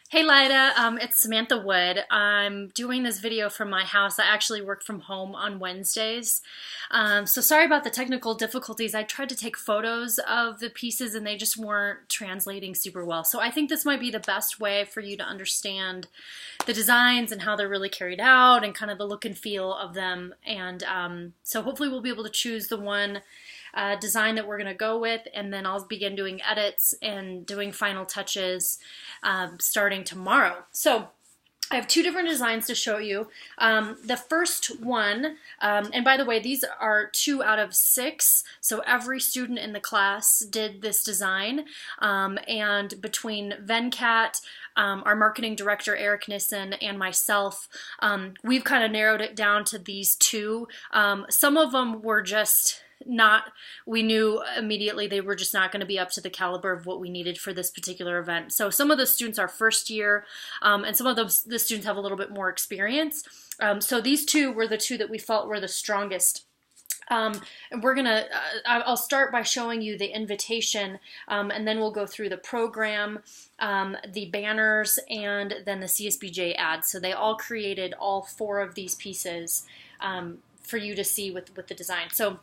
Hey Lyda, it's Samantha Wood. I'm doing this video from my house. I actually work from home on Wednesdays. So sorry about the technical difficulties. I tried to take photos of the pieces and they just weren't translating super well. So I think this might be the best way for you to understand the designs and how they're really carried out and kind of the look and feel of them. And so hopefully we'll be able to choose the one design that we're going to go with, and then I'll begin doing edits and doing final touches starting tomorrow. So I have two different designs to show you. The first one, and by the way, these are 2 out of 6, so every student in the class did this design, and between Venkat, our marketing director Eric Nissen, and myself, we've kind of narrowed it down to these two. Some of them were just we knew immediately they were just not going to be up to the caliber of what we needed for this particular event. So some of the students are first year, and some of the students have a little bit more experience. So these two were the two that we felt were the strongest. And I'll start by showing you the invitation, and then we'll go through the program, the banners, and then the CSBJ ads. So they all created all 4 of these pieces for you to see with the design. So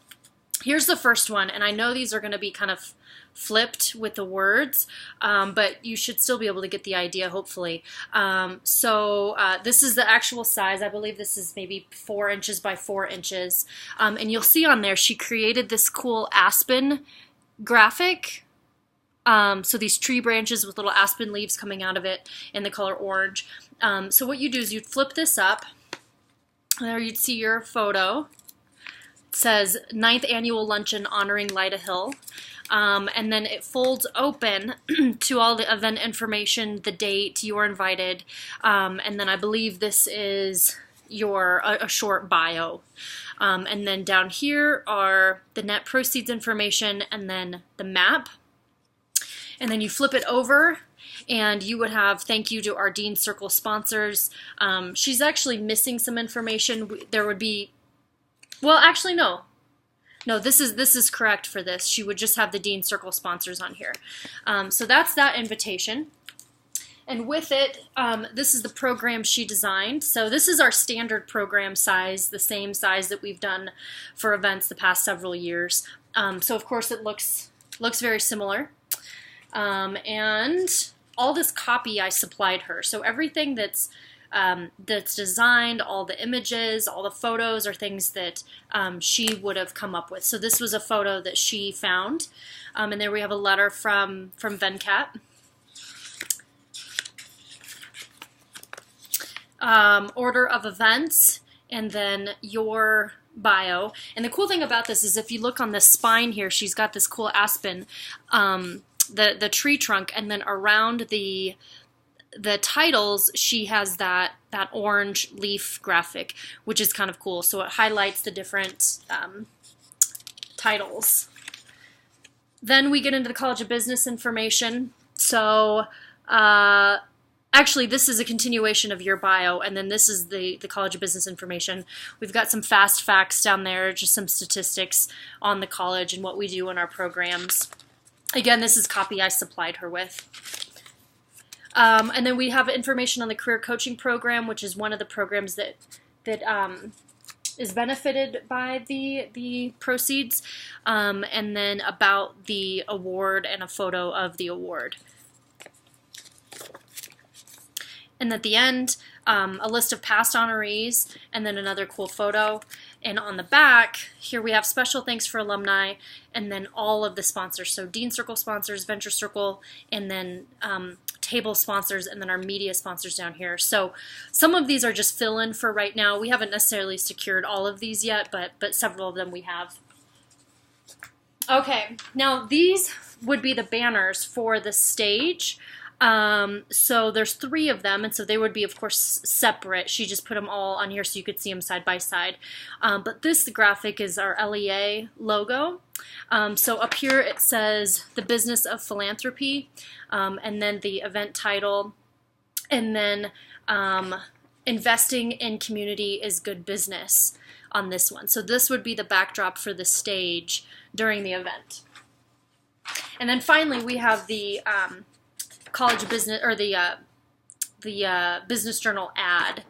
here's the first one, and I know these are going to be kind of flipped with the words, but you should still be able to get the idea, hopefully. This is the actual size. I believe this is maybe 4 inches by 4 inches. And you'll see on there, she created this cool aspen graphic. So these tree branches with little aspen leaves coming out of it in the color orange. So what you do is you'd flip this up. There you'd see your photo. Says 9th Annual Luncheon honoring Lyda Hill. And then it folds open to all the event information, the date, you're invited, and then I believe this is a short bio. And then down here are the net proceeds information and then the map. And then you flip it over and you would have thank you to our Dean Circle sponsors. She's actually missing some information. There would be Well, actually, no. No, this is correct for this. She would just have the Dean Circle sponsors on here. So that's that invitation. And with it, this is the program she designed. So this is our standard program size, the same size that we've done for events the past several years. So of course it looks very similar. And all this copy I supplied her. So everything that's designed, all the images, all the photos are things that she would have come up with. So this was a photo that she found. And there we have a letter from Venkat. Order of events, and then your bio. And the cool thing about this is if you look on the spine here, she's got this cool aspen, the tree trunk, and then around the titles, she has that orange leaf graphic, which is kind of cool. So it highlights the different titles. Then we get into the College of Business information. So actually, this is a continuation of your bio, and then this is the College of Business information. We've got some fast facts down there, just some statistics on the college and what we do in our programs. Again, this is copy I supplied her with. And then we have information on the career coaching program, which is one of the programs that is benefited by the proceeds, and then about the award and a photo of the award. And at the end, a list of past honorees, and then another cool photo. And on the back, here we have special thanks for alumni, and then all of the sponsors. So Dean Circle sponsors, Venture Circle, and then table sponsors, and then our media sponsors down here. So some of these are just fill-in for right now. We haven't necessarily secured all of these yet, but several of them we have. Okay, now these would be the banners for the stage. So there's 3 of them, and so they would be, of course, separate. She just put them all on here so you could see them side by side. But this graphic is our LEA logo. So up here it says the business of philanthropy, and then the event title, and then investing in community is good business on this one. So this would be the backdrop for the stage during the event. And then finally we have the College of Business, or the business journal ad,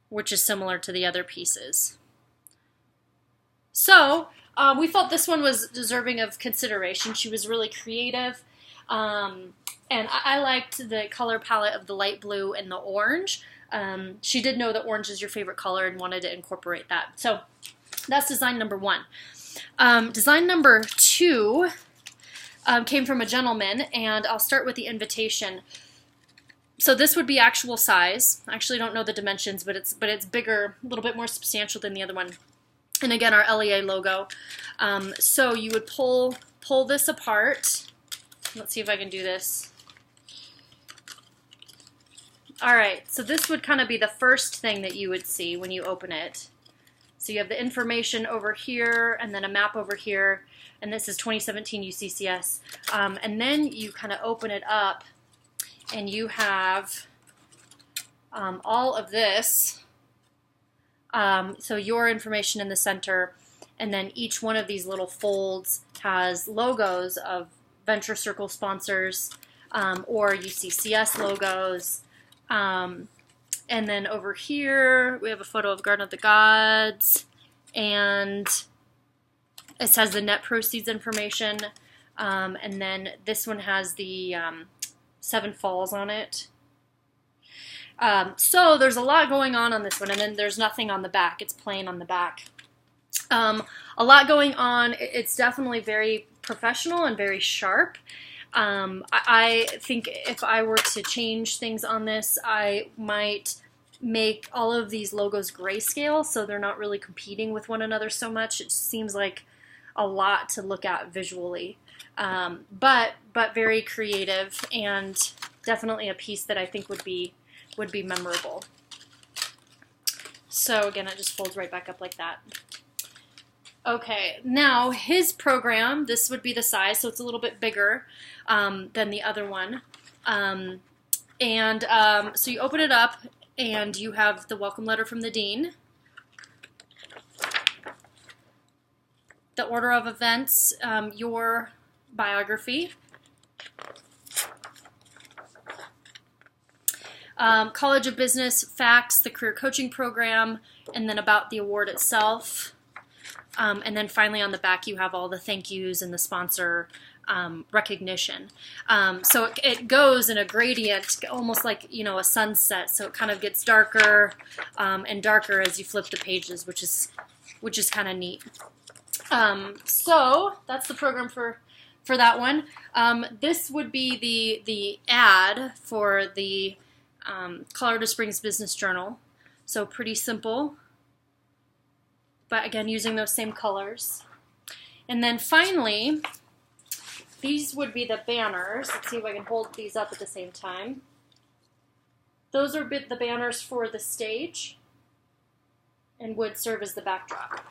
which is similar to the other pieces. So we felt this one was deserving of consideration. She was really creative, and I liked the color palette of the light blue and the orange. She did know that orange is your favorite color and wanted to incorporate that. So that's design number 1. Design number 2 came from a gentleman, and I'll start with the invitation. So this would be actual size. I actually don't know the dimensions, but it's bigger, a little bit more substantial than the other one. And again, our LEA logo. So you would pull this apart. Let's see if I can do this. All right, so this would kind of be the first thing that you would see when you open it. So you have the information over here, and then a map over here, and this is 2017 UCCS. And then you kind of open it up, and you have all of this. So your information in the center, and then each one of these little folds has logos of Venture Circle sponsors or UCCS logos. And then over here we have a photo of Garden of the Gods, and it says the net proceeds information. And then this one has the 7 Falls on it. So there's a lot going on this one, and then there's nothing on the back. It's plain on the back. A lot going on. It's definitely very professional and very sharp. I think if I were to change things on this, I might make all of these logos grayscale so they're not really competing with one another so much. It seems like a lot to look at visually, but very creative, and definitely a piece that I think would be memorable. So again, it just folds right back up like that. Okay, now his program, this would be the size, so it's a little bit bigger than the other one. So you open it up, and you have the welcome letter from the dean, the order of events, your biography, College of Business facts, the career coaching program, and then about the award itself. And then finally on the back you have all the thank yous and the sponsor recognition. So it goes in a gradient, almost like, you know, a sunset. So it kind of gets darker and darker as you flip the pages, which is kind of neat. So that's the program for that one. This would be the ad for the Colorado Springs Business Journal. So pretty simple, but again, using those same colors. And then finally, these would be the banners. Let's see if I can hold these up at the same time. Those are the banners for the stage and would serve as the backdrop.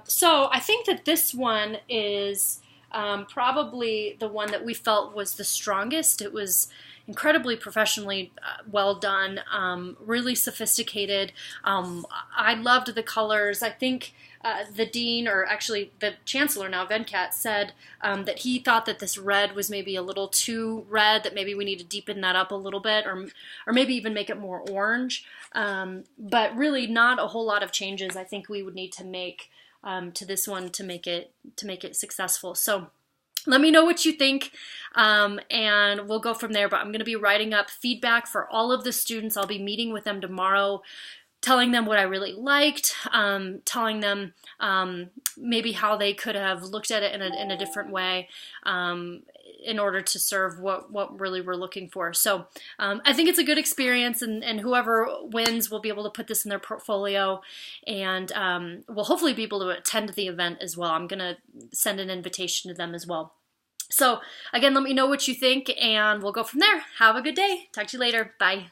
So I think that this one is probably the one that we felt was the strongest. It was incredibly professionally well done, really sophisticated. I loved the colors. I think the dean, or actually the chancellor now, Venkat, said that he thought that this red was maybe a little too red, that maybe we need to deepen that up a little bit, or maybe even make it more orange. But really not a whole lot of changes I think we would need to make to this one to make it successful. So let me know what you think, and we'll go from there. But I'm going to be writing up feedback for all of the students. I'll be meeting with them tomorrow, telling them what I really liked, telling them maybe how they could have looked at it in a different way in order to serve what really we're looking for. So I think it's a good experience, and whoever wins will be able to put this in their portfolio, and will hopefully be able to attend the event as well. I'm going to send an invitation to them as well. So again, let me know what you think, and we'll go from there. Have a good day. Talk to you later. Bye.